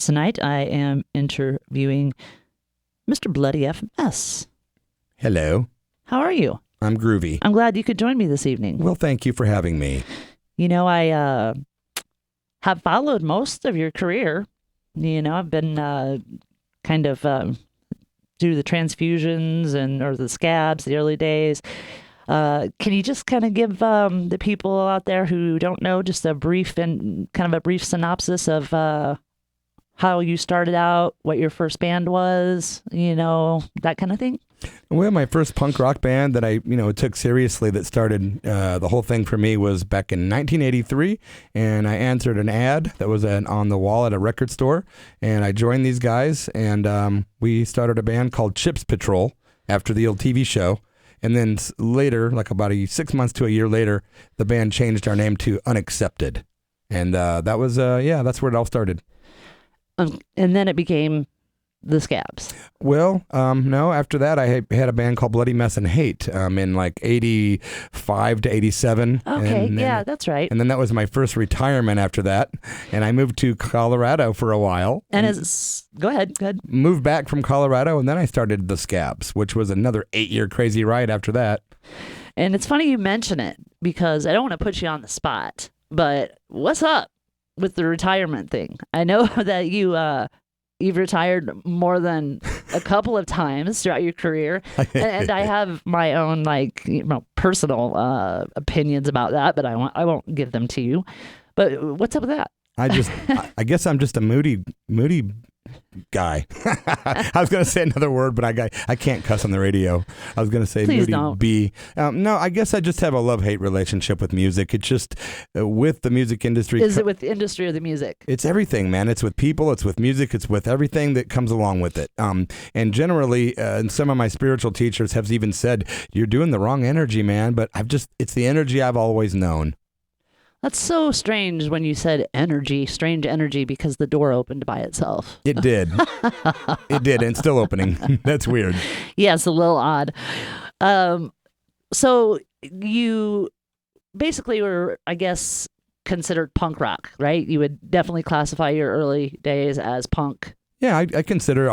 Tonight I am interviewing Mr. Bloody FMS. Hello. How are you? I'm groovy. I'm glad you could join me this evening. Well, thank you for having me. You know, I have followed most of your career. You know, I've been kind of through the transfusions or the scabs, the early days. Can you just kind of give the people out there who don't know just a brief synopsis of how you started out, what your first band was, you know, that kind of thing? Well, my first punk rock band that I, took seriously that started the whole thing for me was back in 1983, and I answered an ad that was on the wall at a record store, and I joined these guys, and we started a band called Chips Patrol after the old TV show. And then later, like about 6 months to a year later, the band changed our name to Unaccepted. And that was, that's where it all started. And then it became the Scabs. Well, no, after that, I had a band called Bloody Mess and Hate in like 85 to 87. Okay, that's right. And then that was my first retirement after that. And I moved to Colorado for a while. And go ahead. Moved back from Colorado, and then I started the Scabs, which was another 8-year crazy ride after that. And it's funny you mention it, because I don't want to put you on the spot, but what's up with the retirement thing? I know that you've retired more than a couple of times throughout your career, and I have my own personal opinions about that, but I won't give them to you. But what's up with that? I guess I'm just a moody guy. I was going to say another word, but I can't cuss on the radio. I was going to say Please moody don't. bee. No, I guess I just have a love-hate relationship with music. It's just with the music industry. Is it with the industry or the music? It's everything, man. It's with people. It's with music. It's with everything that comes along with it. And generally, and some of my spiritual teachers have even said, you're doing the wrong energy, man. But it's the energy I've always known. That's so strange when you said strange energy, because the door opened by itself. It did. It did, and it's still opening. That's weird. Yeah, it's a little odd. So you basically were, I guess, considered punk rock, right? You would definitely classify your early days as punk. Yeah, I consider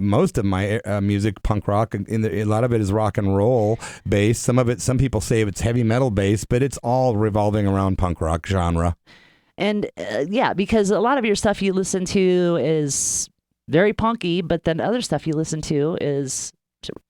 most of my music punk rock. A lot of it is rock and roll based. Some people say it's heavy metal based, but it's all revolving around punk rock genre. And because a lot of your stuff you listen to is very punky, but then other stuff you listen to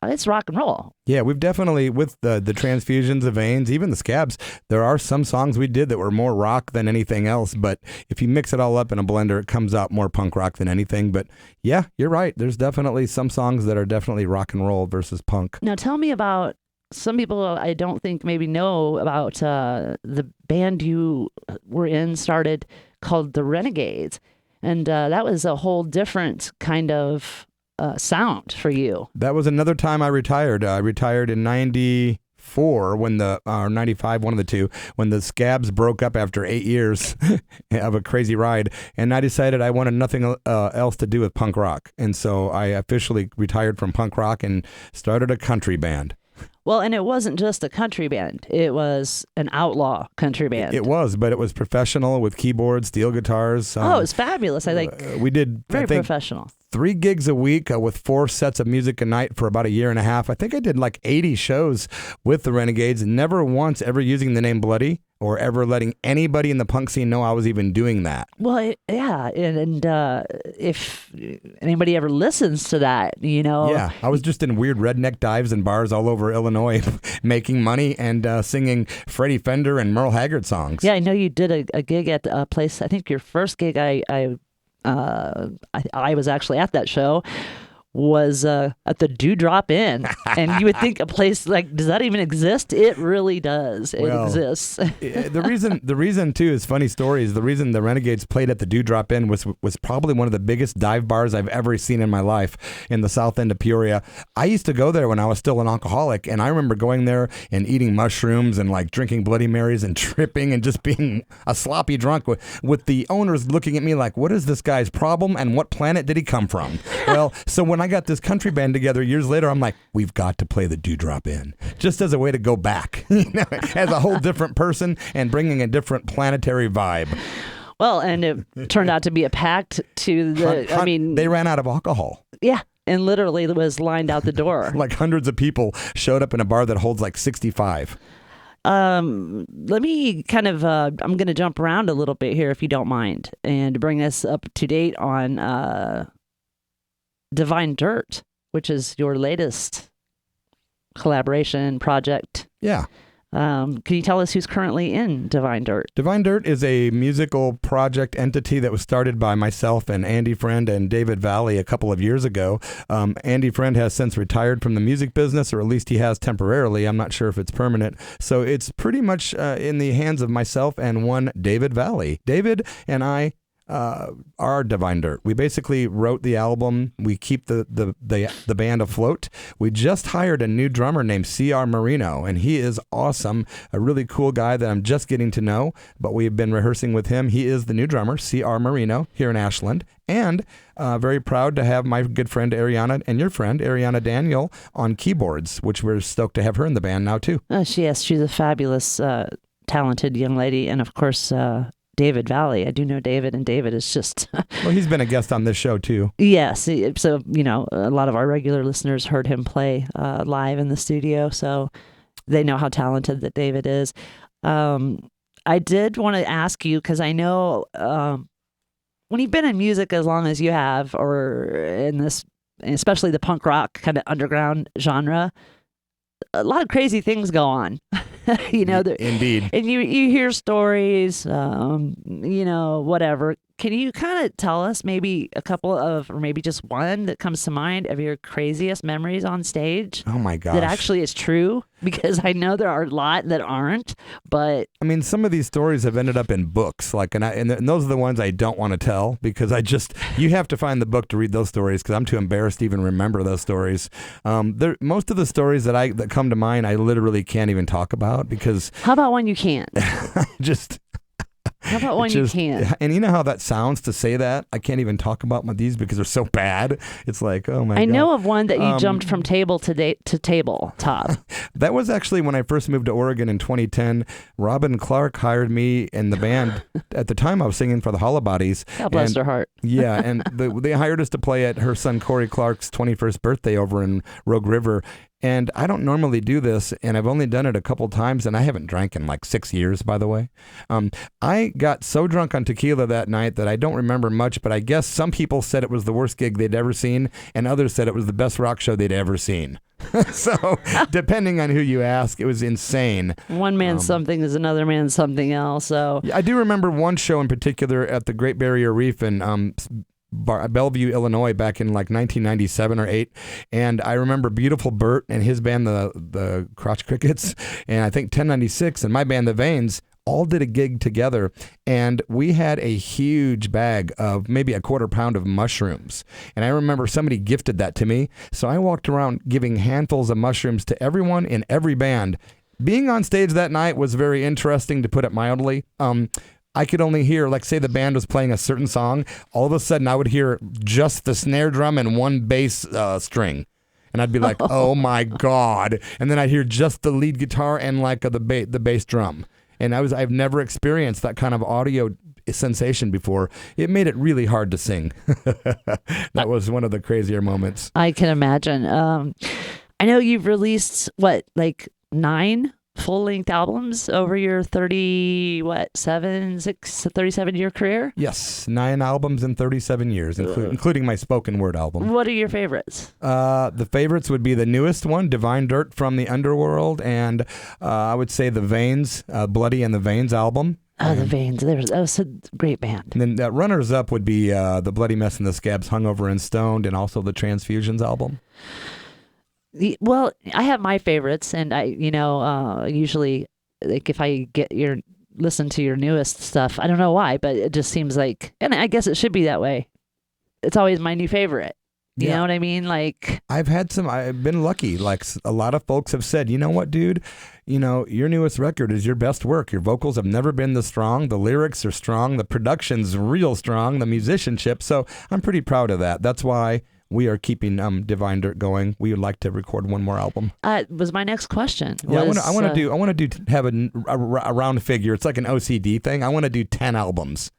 it's rock and roll. Yeah, we've definitely, with the transfusions, the veins, even the Scabs, there are some songs we did that were more rock than anything else. But if you mix it all up in a blender, it comes out more punk rock than anything. But yeah, you're right. There's definitely some songs that are definitely rock and roll versus punk. Now tell me about, some people I don't think maybe know about the band you were in, started, called the Renegades. And that was a whole different kind of sound for you. That was another time I retired. I retired in 94 or 95, one of the two, when the Scabs broke up after 8 years of a crazy ride. And I decided I wanted nothing else to do with punk rock. And so I officially retired from punk rock and started a country band. Well, and it wasn't just a country band. It was an outlaw country band. It was, but it was professional with keyboards, steel guitars. It was fabulous. I think we did very professional. 3 gigs a week with 4 sets of music a night for about a year and a half. I think I did like 80 shows with the Renegades, never once ever using the name Bloody or ever letting anybody in the punk scene know I was even doing that. Well, yeah, and if anybody ever listens to that, Yeah, I was just in weird redneck dives and bars all over Illinois making money and singing Freddie Fender and Merle Haggard songs. Yeah, I know you did a gig at a place, I think your first gig I was actually at that show, was at the Dewdrop Inn. And you would think a place like, does that even exist? It really does. It exists. The reason too is funny stories. The reason the Renegades played at the Dewdrop Inn was probably one of the biggest dive bars I've ever seen in my life in the south end of Peoria. I used to go there when I was still an alcoholic, and I remember going there and eating mushrooms and like drinking Bloody Marys and tripping and just being a sloppy drunk with the owners looking at me like, what is this guy's problem and what planet did he come from? Well, so when I got this country band together years later, I'm like, we've got to play the Dewdrop Inn, just as a way to go back, as a whole different person and bringing a different planetary vibe. Well, and it turned out to be a pact to the, I mean. They ran out of alcohol. Yeah. And literally was lined out the door. Like hundreds of people showed up in a bar that holds like 65. Let me kind of, I'm going to jump around a little bit here if you don't mind, and bring us up to date on Devine Dirt, which is your latest collaboration project. Yeah. Can you tell us who's currently in Devine Dirt? Devine Dirt is a musical project entity that was started by myself and Andy Friend and David Valley a couple of years ago. Andy Friend has since retired from the music business, or at least he has temporarily. I'm not sure if it's permanent. So it's pretty much in the hands of myself and one David Valley. David and I are Devine Dirt. We basically wrote the album. We keep the band afloat. We just hired a new drummer named C.R. Marino, and he is awesome. A really cool guy that I'm just getting to know, but we've been rehearsing with him. He is the new drummer, C.R. Marino, here in Ashland. And very proud to have my good friend Ariana and your friend Ariana Daniel on keyboards, which we're stoked to have her in the band now too. She's a fabulous, talented young lady. And of course, David Valley. I do know David, and David is just... Well, he's been a guest on this show, too. Yes. So, a lot of our regular listeners heard him play live in the studio, so they know how talented that David is. I did want to ask you, because I know when you've been in music as long as you have, or in this, especially the punk rock kind of underground genre, a lot of crazy things go on. Indeed. And you hear stories, whatever. Can you kind of tell us maybe a couple of, or maybe just one that comes to mind of your craziest memories on stage? Oh my gosh. That actually is true? Because I know there are a lot that aren't, but... I mean, some of these stories have ended up in books, and those are the ones I don't want to tell, because you have to find the book to read those stories, because I'm too embarrassed to even remember those stories. Most of the stories that come to mind, I literally can't even talk about, because... How about one you can't? How about one you can't? And you know how that sounds to say that? I can't even talk about these because they're so bad. It's like, oh my God. I know of one that you jumped from table to tabletop. That was actually when I first moved to Oregon in 2010. Robin Clark hired me in the band. At the time, I was singing for the Hollabodies. God bless her heart. Yeah, and they hired us to play at her son Corey Clark's 21st birthday over in Rogue River. And I don't normally do this, and I've only done it a couple times, and I haven't drank in like 6 years, by the way. I got so drunk on tequila that night that I don't remember much, but I guess some people said it was the worst gig they'd ever seen, and others said it was the best rock show they'd ever seen. So, depending on who you ask, it was insane. One man's something is another man's something else. So I do remember one show in particular at the Great Barrier Reef in Bellevue, Illinois, back in like 1997 or 8, and I remember Beautiful Bert and his band, the Crotch Crickets, and I think 1096 and my band, The Veins, all did a gig together, and we had a huge bag of maybe a quarter pound of mushrooms, and I remember somebody gifted that to me, so I walked around giving handfuls of mushrooms to everyone in every band. Being on stage that night was very interesting, to put it mildly. I could only hear, like, say the band was playing a certain song, all of a sudden I would hear just the snare drum and one bass string. And I'd be like, oh my God. And then I'd hear just the lead guitar and like the bass drum. And I've never experienced that kind of audio sensation before. It made it really hard to sing. That was one of the crazier moments. I can imagine. I know you've released, 9 full-length albums over your 37-year career? Yes, 9 albums in 37 years, including my spoken word album. What are your favorites? The favorites would be the newest one, Devine Dirt from the Underworld, and I would say the Veins, Bloody and the Veins album. Oh, the Veins. That was a great band. And then runners-up would be the Bloody Mess and the Scabs, Hungover and Stoned, and also the Transfusions album. Well, I have my favorites, and I, usually, like, if I listen to your newest stuff, I don't know why, but it just seems like, and I guess it should be that way. It's always my new favorite. You know what I mean? Like, I've been lucky. Like, a lot of folks have said, you know what, dude? Your newest record is your best work. Your vocals have never been this strong. The lyrics are strong. The production's real strong. The musicianship. So I'm pretty proud of that. That's why we are keeping Devine Dirt going. We would like to record one more album. Was my next question. Yeah, I want to have a round figure. It's like an OCD thing. I want to do 10 albums.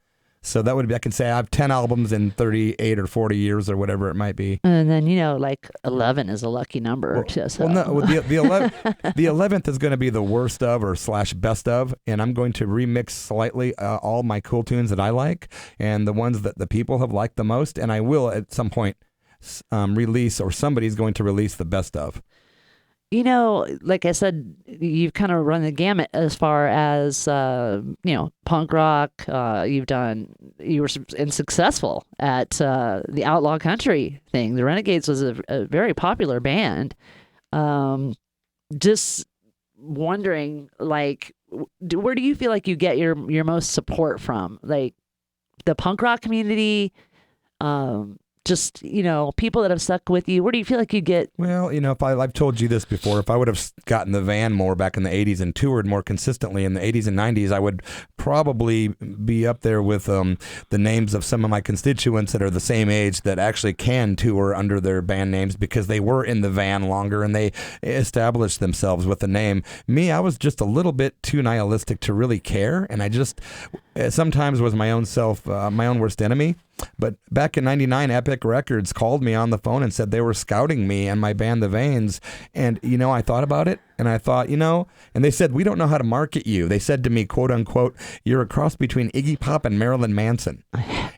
So that would be, I can say I have 10 albums in 38 or 40 years or whatever it might be. And then, like 11 is a lucky number. So. Well, no, the 11th is going to be the worst of or / best of, and I'm going to remix slightly all my cool tunes that I like and the ones that the people have liked the most, and I will at some point release, or somebody's going to release the best of. Like I said, you've kind of run the gamut as far as, punk rock. You were successful at the outlaw country thing. The Renegades was a very popular band. Just wondering, like, where do you feel like you get your most support from? Like the punk rock community, just, people that have stuck with you. Where do you feel like you get? Well, if I've told you this before, if I would have gotten the van more back in the 80s and toured more consistently in the 80s and 90s, I would probably be up there with the names of some of my constituents that are the same age that actually can tour under their band names because they were in the van longer and they established themselves with the name. Me, I was just a little bit too nihilistic to really care, and I just sometimes was my own self, my own worst enemy. But back in 99, Epic Records called me on the phone and said they were scouting me and my band, The Veins. And, I thought about it and I thought, and they said, we don't know how to market you. They said to me, quote unquote, you're a cross between Iggy Pop and Marilyn Manson.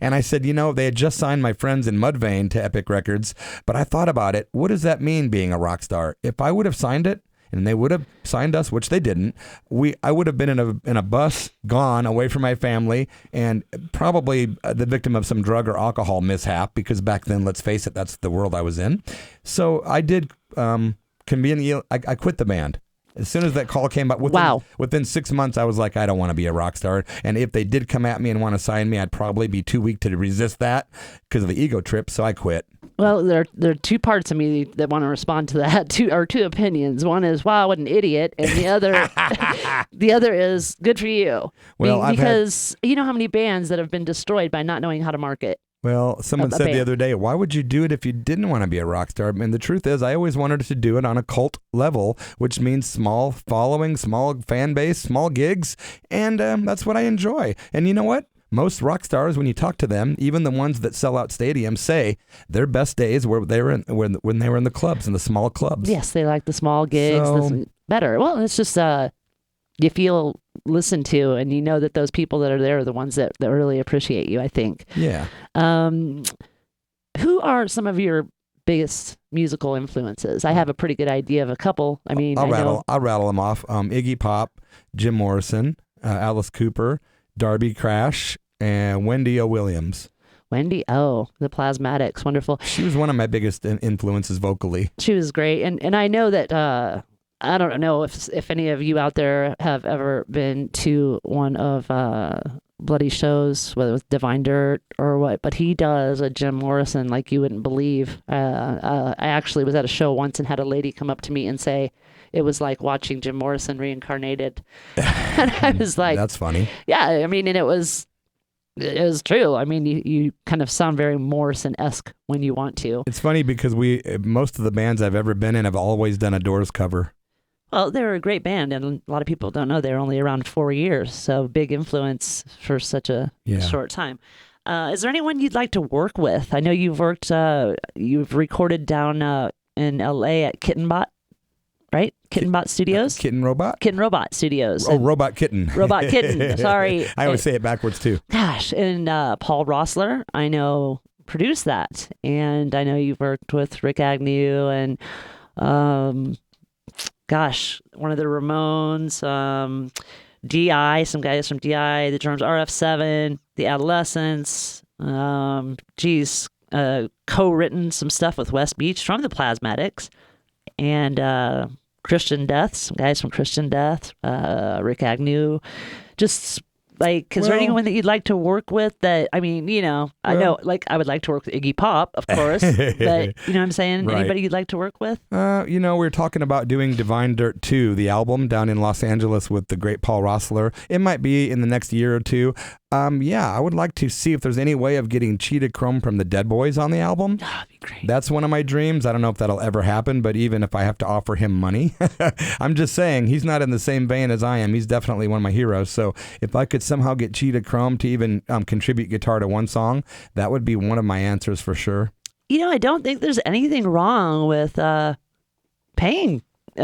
And I said, they had just signed my friends in Mudvayne to Epic Records. But I thought about it. What does that mean, being a rock star? If I would have signed it, and they would have signed us, which they didn't, I would have been in a bus, gone away from my family, and probably the victim of some drug or alcohol mishap, because back then, let's face it, that's the world I was in. So I did conveniently, I quit the band. As soon as that call came up, within 6 months, I was like, I don't want to be a rock star. And if they did come at me and want to sign me, I'd probably be too weak to resist that because of the ego trip, so I quit. Well, there are two parts of me that want to respond to that, two opinions. One is, wow, what an idiot, and the other is, good for you. Well, because you know how many bands that have been destroyed by not knowing how to market. Well, someone said the other day, why would you do it if you didn't want to be a rock star? And the truth is, I always wanted to do it on a cult level, which means small following, small fan base, small gigs, and that's what I enjoy. And you know what? Most rock stars, when you talk to them, even the ones that sell out stadiums, say their best days were when they were in the clubs, in the small clubs. Yes, they like the small gigs better. Well, it's just you feel listened to, and you know that those people that are there are the ones that really appreciate you, I think. Yeah. Who are some of your biggest musical influences? I have a pretty good idea of a couple. I mean, I'll rattle them off. Iggy Pop, Jim Morrison, Alice Cooper, Darby Crash, and Wendy O. Williams. Wendy O, the Plasmatics, wonderful. She was one of my biggest influences vocally. She was great, and I know that I don't know if any of you out there have ever been to one of Bloody shows, whether it was Devine Dirt or what, but he does a Jim Morrison like you wouldn't believe. I actually was at a show once and had a lady come up to me and say it was like watching Jim Morrison reincarnated. And I was like, that's funny. Yeah, I mean, and it was true. I mean, you kind of sound very Morrison-esque when you want to. It's funny because most of the bands I've ever been in have always done a Doors cover. Well, they were a great band, and a lot of people don't know they're only around 4 years, so big influence for such a short time. Is there anyone you'd like to work with? I know you've recorded down in LA at Kittenbot, right? Kittenbot Studios? Kitten Robot Studios. Oh, Robot Kitten. Robot Kitten, sorry. I always say it backwards, too. Gosh, and Paul Rossler, I know, produced that, and I know you've worked with Rick Agnew and... one of the Ramones, DI, some guys from DI, the drums, RF7, the Adolescents, co-written some stuff with West Beach from the Plasmatics, and Christian Death, some guys from Christian Death, Rick Agnew, just... Like, is there anyone that you'd like to work with that, I mean, I know, like, I would like to work with Iggy Pop, of course, but, you know what I'm saying? Right. Anybody you'd like to work with? We were talking about doing Devine Dirt 2, the album, down in Los Angeles with the great Paul Rossler. It might be in the next year or two. Yeah, I would like to see if there's any way of getting Cheetah Chrome from the Dead Boys on the album. Oh, that'd be great. That's one of my dreams. I don't know if that'll ever happen, but even if I have to offer him money, I'm just saying he's not in the same vein as I am. He's definitely one of my heroes. So if I could somehow get Cheetah Chrome to even contribute guitar to one song, that would be one of my answers for sure. I don't think there's anything wrong with paying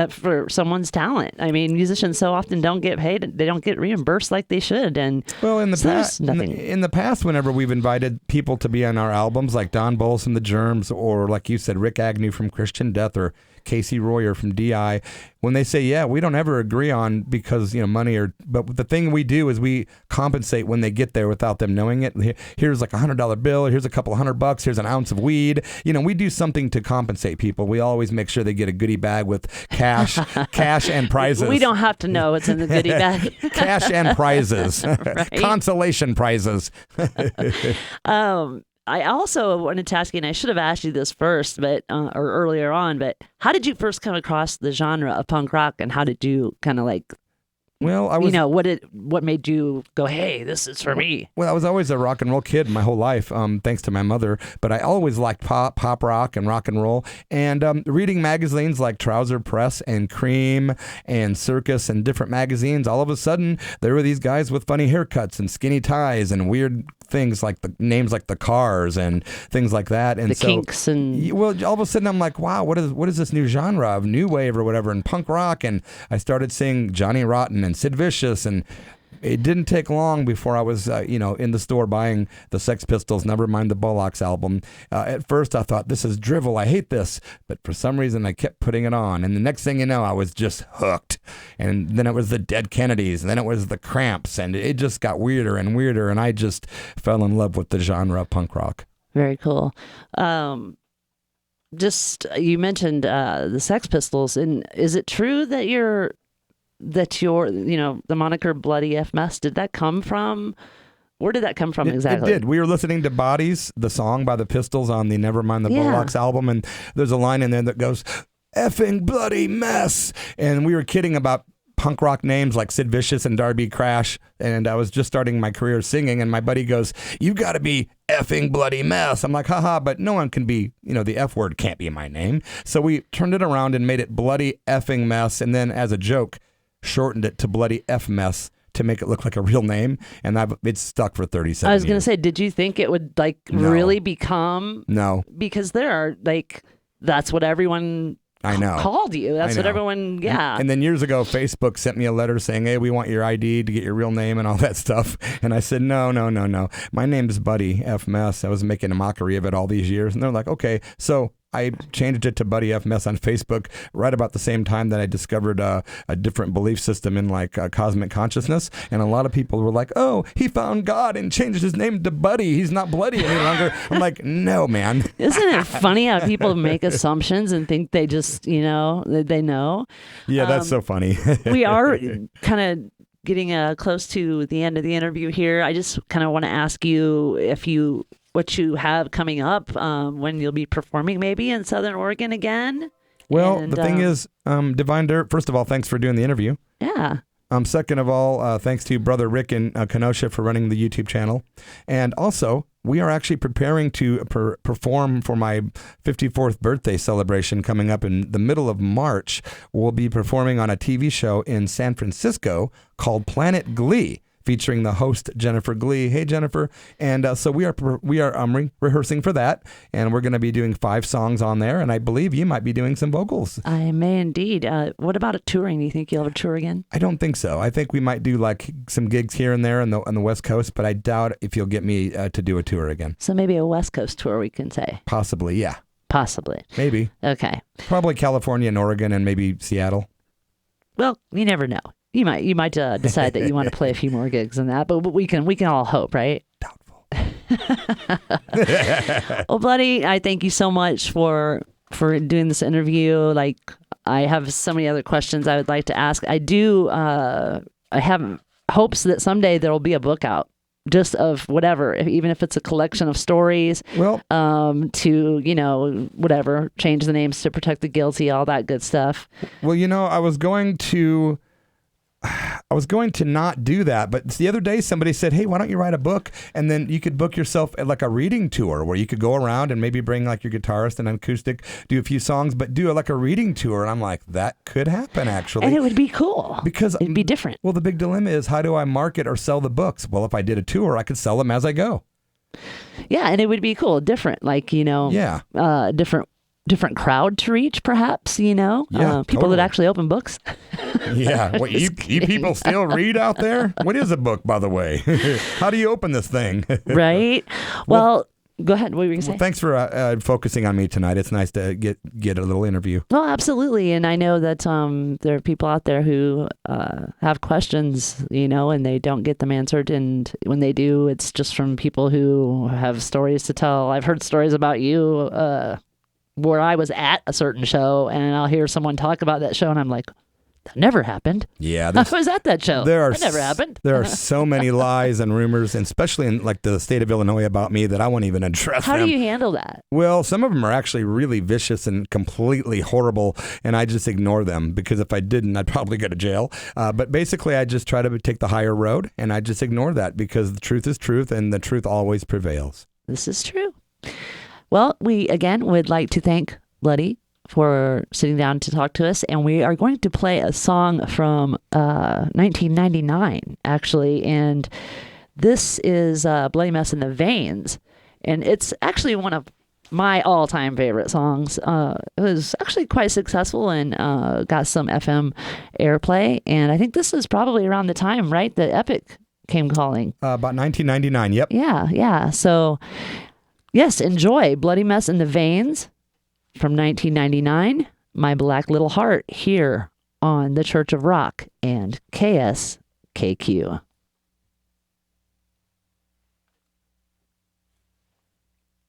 for someone's talent. I mean, musicians so often don't get paid; they don't get reimbursed like they should. And well, in the so past, in the past, whenever we've invited people to be on our albums, like Don Bowles from the Germs, or like you said, Rick Agnew from Christian Death, or Casey Royer from DI, when they say, yeah, we don't ever agree on because, money but the thing we do is we compensate when they get there without them knowing it. Here's like $100 bill. Here's a couple $100. Here's an ounce of weed. We do something to compensate people. We always make sure they get a goodie bag with cash and prizes. We don't have to know what's in the goodie bag. Cash and prizes. Right? Consolation prizes. I also wanted to ask you, and I should have asked you this first, but or earlier on, but how did you first come across the genre of punk rock, and how did you kind of like? Well, I was, what made you go, hey, this is for me? Well, I was always a rock and roll kid my whole life, thanks to my mother. But I always liked pop rock and rock and roll. And reading magazines like Trouser Press and Cream and Circus and different magazines, all of a sudden, there were these guys with funny haircuts and skinny ties and weird things like the names like the Cars and things like that. And the Kinks and... Well, all of a sudden, I'm like, wow, what is this new genre of new wave or whatever and punk rock? And I started seeing Johnny Rotten and Sid Vicious, and it didn't take long before I was, in the store buying the Sex Pistols, Nevermind the Bollocks album. At first, I thought, this is drivel. I hate this. But for some reason, I kept putting it on. And the next thing you know, I was just hooked. And then it was the Dead Kennedys. And then it was the Cramps. And it just got weirder and weirder. And I just fell in love with the genre of punk rock. Very cool. You mentioned the Sex Pistols. And is it true that the moniker Bloody FMS, did that come from? Where did that come from exactly? It did. We were listening to Bodies, the song by the Pistols on the Nevermind the Bollocks album, and there's a line in there that goes, effing bloody mess. And we were kidding about punk rock names like Sid Vicious and Darby Crash, and I was just starting my career singing, and my buddy goes, you got to be effing bloody mess. I'm like, haha, but no one can be, the F word can't be my name. So we turned it around and made it Bloody Effing Mess, and then as a joke, shortened it to Bloody FMS to make it look like a real name, and it's stuck for 37 years. I was going to say, did you think it would really become? No. Because there are that's what everyone called you. That's what everyone, And then years ago, Facebook sent me a letter saying, hey, we want your ID to get your real name and all that stuff. And I said, no. My name is Buddy FMS. I was making a mockery of it all these years. And they're like, okay. So I changed it to Buddy FMS on Facebook right about the same time that I discovered a different belief system in cosmic consciousness. And a lot of people were like, oh, he found God and changed his name to Buddy. He's not bloody any longer. I'm like, no, man. Isn't it funny how people make assumptions and think they just, they know? Yeah, that's so funny. We are kind of getting close to the end of the interview here. I just kind of want to ask you what you have coming up, when you'll be performing maybe in Southern Oregon again. Well, the thing is, Devine Dirt, first of all, thanks for doing the interview. Yeah. Second of all, thanks to Brother Rick in Kenosha for running the YouTube channel. And also, we are actually preparing to perform for my 54th birthday celebration coming up in the middle of March. We'll be performing on a TV show in San Francisco called Planet Glee, featuring the host Jennifer Glee. Hey, Jennifer. And so we are rehearsing for that, and we're going to be doing 5 songs on there, and I believe you might be doing some vocals. I may indeed. What about a touring? Do you think you'll have a tour again? I don't think so. I think we might do some gigs here and there on the West Coast, but I doubt if you'll get me to do a tour again. So maybe a West Coast tour, we can say. Possibly, yeah. Possibly. Maybe. Okay. Probably California and Oregon and maybe Seattle. Well, you never know. You might decide that you want to play a few more gigs than that, but we can all hope, right? Doubtful. Well, Bloody, I thank you so much for doing this interview. I have so many other questions I would like to ask. I have hopes that someday there will be a book out, just of whatever, even if it's a collection of stories. Well, to whatever, change the names to protect the guilty, all that good stuff. Well, I was going to I was going to not do that, but the other day somebody said, hey, why don't you write a book? And then you could book yourself at like a reading tour where you could go around and maybe bring like your guitarist and an acoustic, do a few songs, but do like a reading tour. And I'm like, that could happen actually. And it would be cool. Because it'd be different. Well, the big dilemma is, how do I market or sell the books? Well, if I did a tour, I could sell them as I go. Yeah, and it would be cool, different, like, different crowd to reach, perhaps, people totally. that actually open books. Yeah. What, you people still read out there? What is a book, by the way? How do you open this thing? Right. Well, go ahead. What were you going to say? Well, thanks for focusing on me tonight. It's nice to get a little interview. Well, absolutely. And I know that there are people out there who have questions, and they don't get them answered. And when they do, it's just from people who have stories to tell. I've heard stories about you where I was at a certain show, and I'll hear someone talk about that show, and I'm like, that never happened. Yeah. I was at that show. That never happened. There are so many lies and rumors, and especially in like the state of Illinois about me, that I won't even address How them. do you handle that? Well, some of them are actually really vicious and completely horrible, and I just ignore them, because if I didn't, I'd probably go to jail. But basically, I just try to take the higher road, and I just ignore that, because the truth is truth, and the truth always prevails. This is true. Well, we, again, would like to thank Bloody for sitting down to talk to us, and we are going to play a song from 1999, actually, and this is Bloody Mess in the Veins, and it's actually one of my all-time favorite songs. It was actually quite successful and got some FM airplay, and I think this is probably around the time, right, that Epic came calling. About 1999, yep. Yeah, so yes, enjoy Bloody Mess in the Veins from 1999, My Black Little Heart, here on The Church of Rock and KSKQ.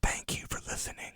Thank you for listening.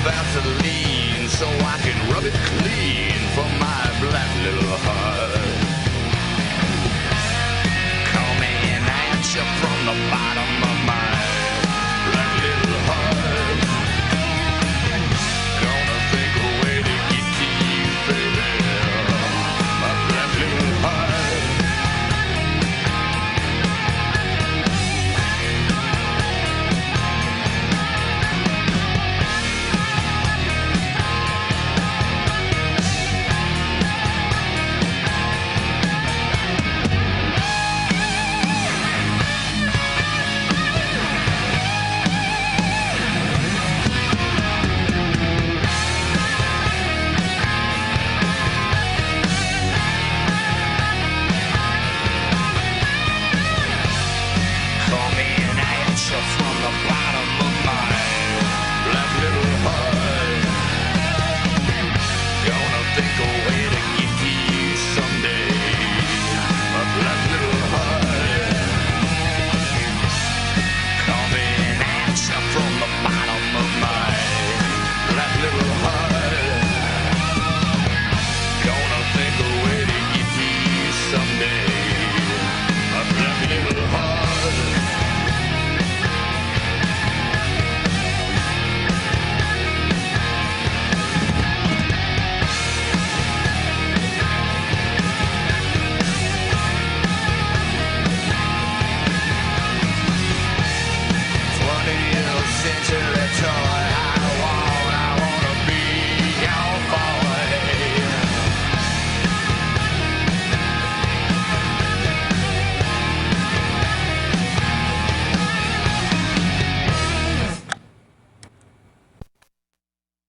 Vaseline so I can rub it clean.